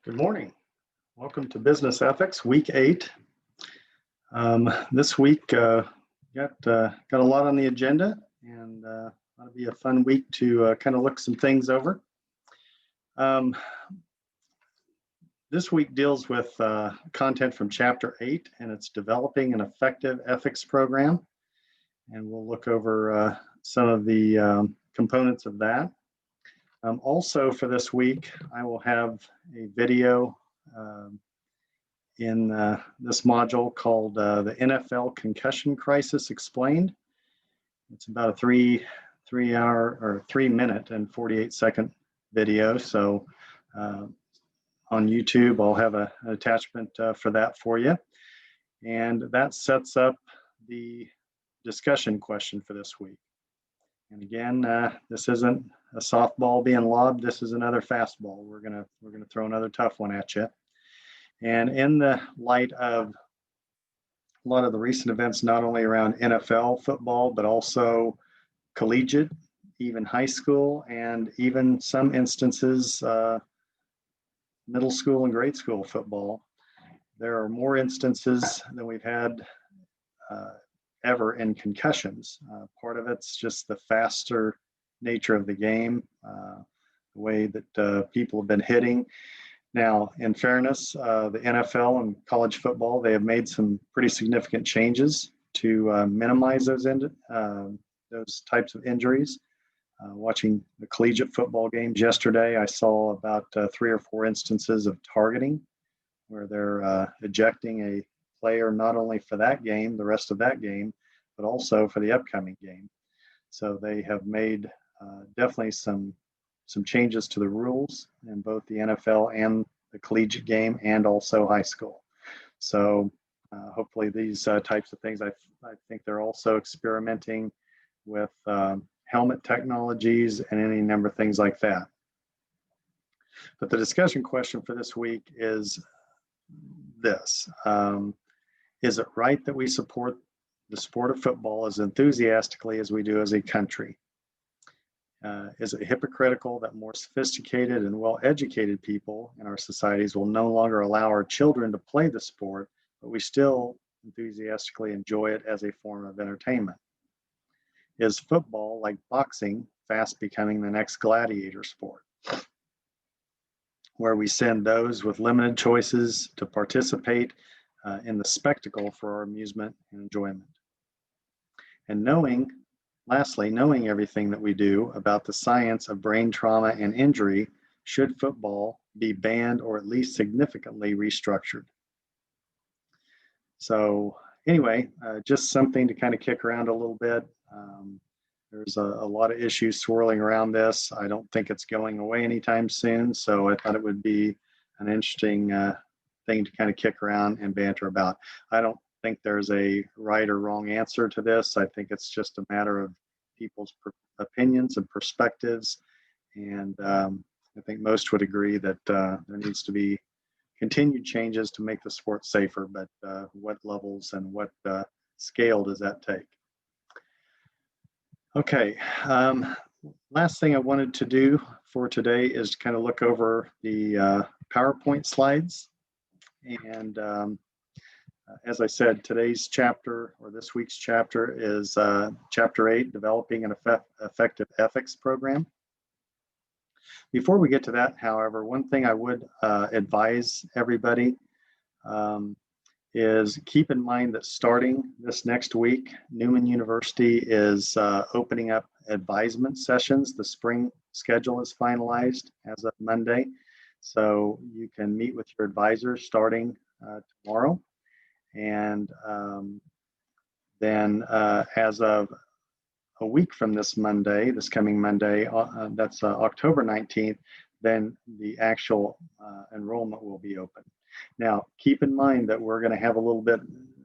Good morning. Welcome to Business Ethics, Week 8. This week got a lot on the agenda, and that'll be a fun week to kind of look some things over. This week deals with content from Chapter 8, and it's developing an effective ethics program. And we'll look over some of the components of that. Also for this week, I will have a video in this module called the NFL Concussion Crisis Explained. It's about a 3 minute and 48-second video. So on YouTube, I'll have an attachment for that for you. And that sets up the discussion question for this week. And again, this isn't a softball being lobbed. This is another fastball. We're gonna throw another tough one at you. And in the light of a lot of the recent events, not only around NFL football, but also collegiate, even high school, and even some instances, middle school and grade school football, there are more instances than we've had ever in concussions. Part of it's just the faster nature of the game, the way that people have been hitting. Now, in fairness, the NFL and college football, they have made some pretty significant changes to minimize those types of injuries. Watching the collegiate football games yesterday, I saw about 3 or 4 instances of targeting where they're ejecting a player not only for that game, the rest of that game, but also for the upcoming game. So they have made definitely some changes to the rules in both the NFL and the collegiate game, and also high school. So hopefully these types of things, I think they're also experimenting with helmet technologies and any number of things like that. But the discussion question for this week is this. Is it right that we support the sport of football as enthusiastically as we do as a country? Is it hypocritical that more sophisticated and well-educated people in our societies will no longer allow our children to play the sport, but we still enthusiastically enjoy it as a form of entertainment? Is football, like boxing, fast becoming the next gladiator sport, where we send those with limited choices to participate in the spectacle for our amusement and enjoyment? And lastly, knowing everything that we do about the science of brain trauma and injury, should football be banned or at least significantly restructured? So anyway, just something to kind of kick around a little bit. There's a lot of issues swirling around this. I don't think it's going away anytime soon. So I thought it would be an interesting thing to kind of kick around and banter about. I don't think there's a right or wrong answer to this. I think it's just a matter of people's opinions and perspectives. And I think most would agree that there needs to be continued changes to make the sport safer, but what levels and what scale does that take? Okay, last thing I wanted to do for today is kind of look over the PowerPoint slides. And as I said, today's chapter, or this week's chapter, is Chapter 8, Developing an Effective Ethics Program. Before we get to that, however, one thing I would advise everybody is keep in mind that starting this next week, Newman University is opening up advisement sessions. The spring schedule is finalized as of Monday. So you can meet with your advisors starting tomorrow. And then as of a week from this Monday, this coming Monday, that's October 19th, then the actual enrollment will be open. Now, keep in mind that we're going to have a little bit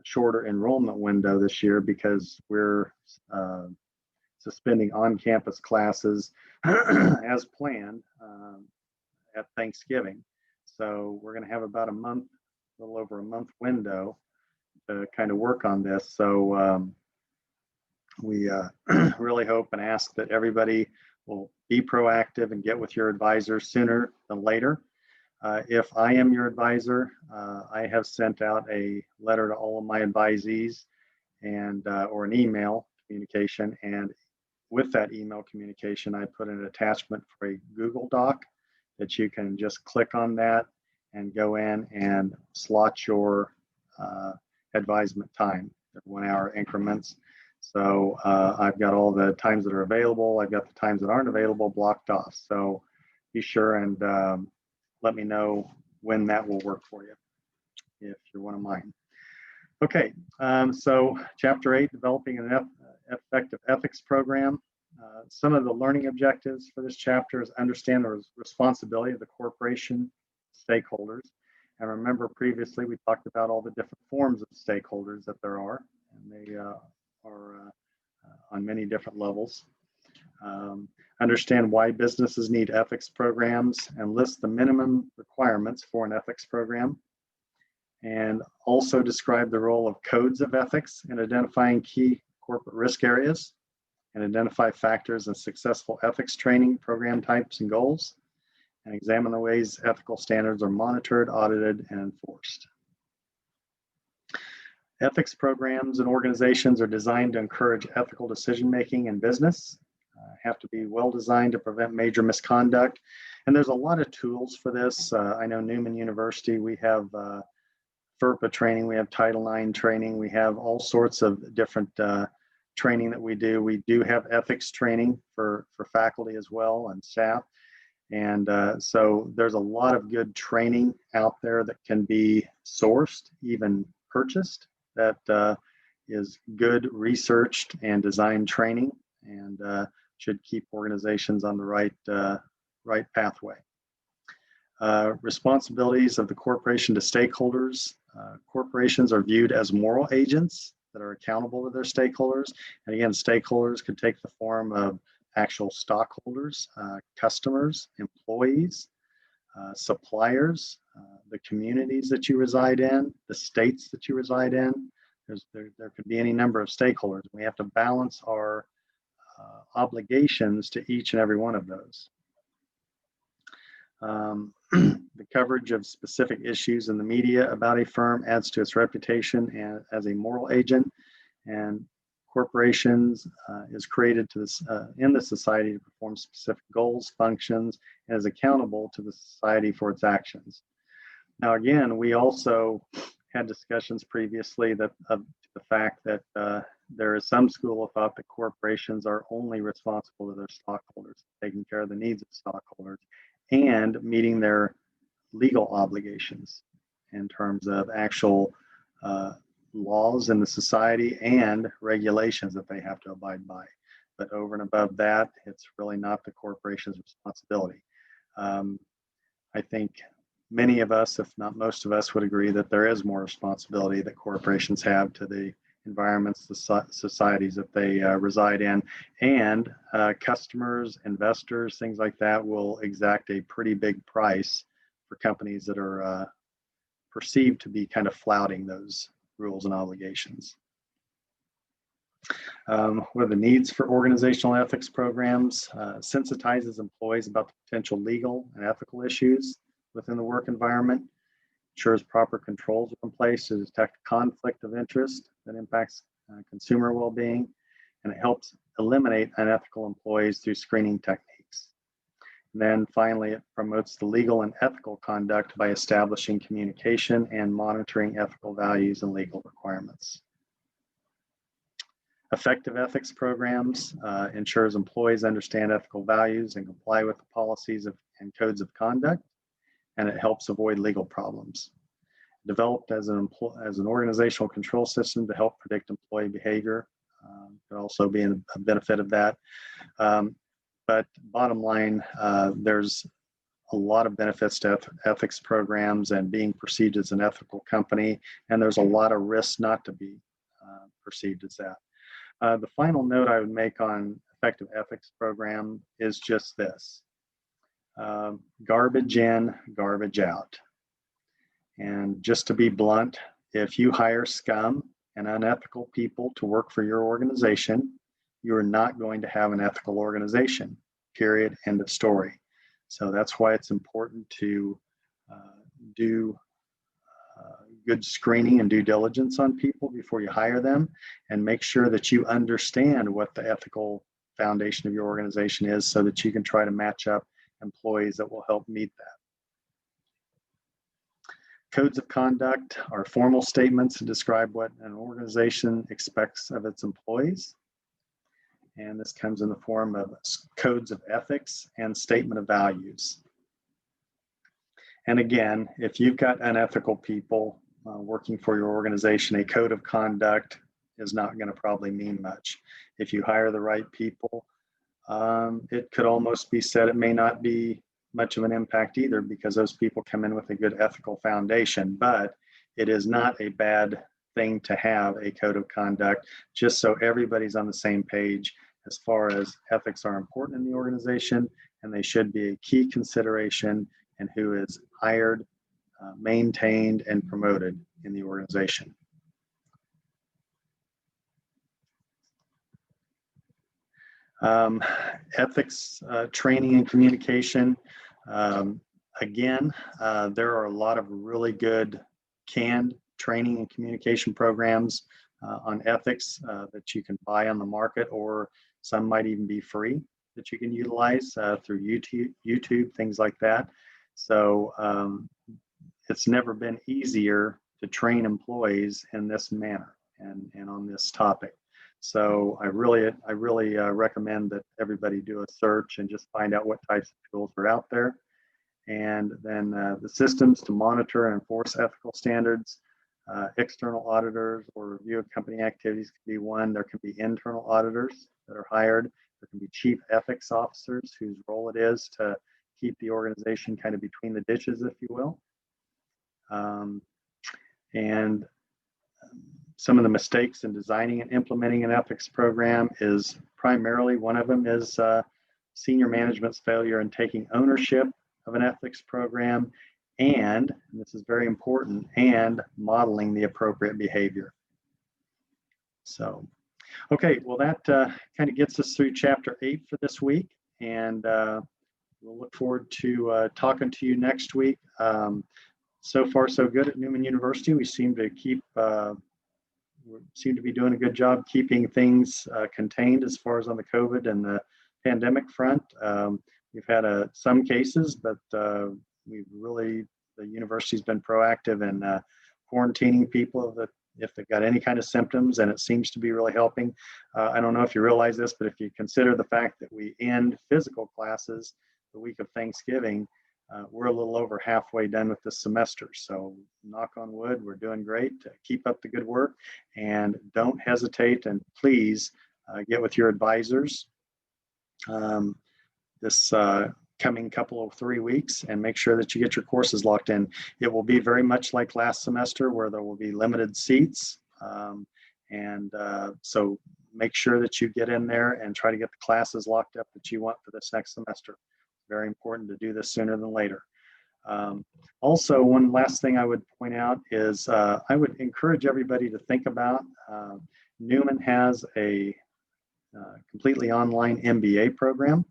shorter enrollment window this year because we're suspending on-campus classes as planned at Thanksgiving. So we're going to have about a little over a month window to kind of work on this. So we really hope and ask that everybody will be proactive and get with your advisors sooner than later. If I am your advisor, I have sent out a letter to all of my advisees and or an email communication. And with that email communication, I put an attachment for a Google Doc that you can just click on that and go in and slot your advisement time, 1 hour increments. So I've got all the times that are available. I've got the times that aren't available blocked off. So be sure and let me know when that will work for you, if you're one of mine. Okay, so Chapter 8, developing an effective ethics program. Some of the learning objectives for this chapter is understand the responsibility of the corporation stakeholders. And remember, previously we talked about all the different forms of stakeholders that there are, and they are on many different levels. Understand why businesses need ethics programs and list the minimum requirements for an ethics program. And also describe the role of codes of ethics in identifying key corporate risk areas and identify factors in successful ethics training, program types, and goals, and examine the ways ethical standards are monitored, audited, and enforced. Ethics programs and organizations are designed to encourage ethical decision-making in business, have to be well designed to prevent major misconduct. And there's a lot of tools for this. I know Newman University, we have FERPA training, we have Title IX training, we have all sorts of different training that we do. We do have ethics training for faculty as well and staff. And so there's a lot of good training out there that can be sourced, even purchased, that is good researched and designed training, and should keep organizations on the right pathway. Responsibilities of the corporation to stakeholders. Corporations are viewed as moral agents that are accountable to their stakeholders. And again, stakeholders could take the form of actual stockholders, customers, employees, suppliers, the communities that you reside in, the states that you reside in. There could be any number of stakeholders. We have to balance our obligations to each and every one of those. The coverage of specific issues in the media about a firm adds to its reputation as a moral agent, and corporations is created to this, in the society to perform specific goals, functions, and is accountable to the society for its actions. Now, again, we also had discussions previously that of the fact that there is some school of thought that corporations are only responsible to their stockholders, taking care of the needs of stockholders and meeting their legal obligations in terms of actual laws in the society and regulations that they have to abide by. But over and above that, it's really not the corporation's responsibility. I think many of us, if not most of us, would agree that there is more responsibility that corporations have to the environments, the societies that they reside in, and customers, investors, things like that will exact a pretty big price for companies that are perceived to be kind of flouting those rules and obligations. What are the needs for organizational ethics programs? Sensitizes employees about the potential legal and ethical issues within the work environment, ensures proper controls are in place to detect conflict of interest that impacts consumer well-being, and it helps eliminate unethical employees through screening techniques. And then finally, it promotes the legal and ethical conduct by establishing communication and monitoring ethical values and legal requirements. Effective ethics programs ensures employees understand ethical values and comply with the policies and codes of conduct, and it helps avoid legal problems. Developed as an organizational control system to help predict employee behavior, could also be a benefit of that. But bottom line, there's a lot of benefits to ethics programs and being perceived as an ethical company, and there's a lot of risks not to be perceived as that. The final note I would make on effective ethics program is just this. Garbage in, garbage out. And just to be blunt, if you hire scum and unethical people to work for your organization, you are not going to have an ethical organization, period, end of story. So that's why it's important to do good screening and due diligence on people before you hire them, and make sure that you understand what the ethical foundation of your organization is so that you can try to match up employees that will help meet that. Codes of conduct are formal statements to describe what an organization expects of its employees. And this comes in the form of codes of ethics and statement of values. And again, if you've got unethical people working for your organization, a code of conduct is not going to probably mean much. If you hire the right people, it could almost be said it may not be much of an impact either, because those people come in with a good ethical foundation. But it is not a bad thing to have a code of conduct, just so everybody's on the same page as far as ethics are important in the organization, and they should be a key consideration in who is hired, maintained, and promoted in the organization. Ethics training and communication. Again, there are a lot of really good canned training and communication programs on ethics that you can buy on the market, or some might even be free that you can utilize through YouTube, things like that. So it's never been easier to train employees in this manner and on this topic. So I really recommend that everybody do a search and just find out what types of tools are out there. And then the systems to monitor and enforce ethical standards. External auditors or review of company activities can be one. There can be internal auditors that are hired. There can be chief ethics officers whose role it is to keep the organization kind of between the ditches, if you will. And some of the mistakes in designing and implementing an ethics program is primarily, one of them is senior management's failure in taking ownership of an ethics program, and this is very important, and modeling the appropriate behavior. So, okay, well, that kind of gets us through chapter 8 for this week, and we'll look forward to talking to you next week. So far, so good at Newman University. We seem to be doing a good job keeping things contained as far as on the COVID and the pandemic front. We've had some cases, but the university's been proactive in quarantining people that if they've got any kind of symptoms, and it seems to be really helping. I don't know if you realize this, but if you consider the fact that we end physical classes the week of Thanksgiving, we're a little over halfway done with this semester. So knock on wood, we're doing great. Keep up the good work, and don't hesitate, and please get with your advisors this coming couple of 3 weeks, and make sure that you get your courses locked in. It will be very much like last semester, where there will be limited seats. So make sure that you get in there and try to get the classes locked up that you want for this next semester. Very important to do this sooner than later. Also, one last thing I would point out is I would encourage everybody to think about, Newman has a completely online MBA program,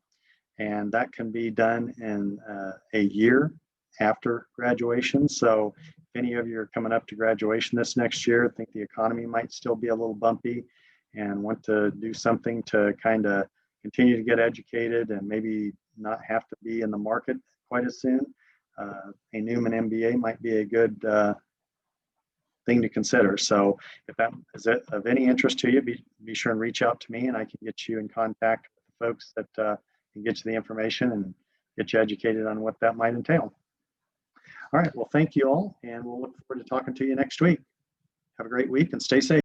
and that can be done in a year after graduation. So if any of you are coming up to graduation this next year, think the economy might still be a little bumpy, and want to do something to kind of continue to get educated and maybe not have to be in the market quite as soon, a Newman MBA might be a good thing to consider. So if that is of any interest to you, be sure and reach out to me, and I can get you in contact with the folks that can get you the information and get you educated on what that might entail. All right, well, thank you all, and we'll look forward to talking to you next week. Have a great week and stay safe.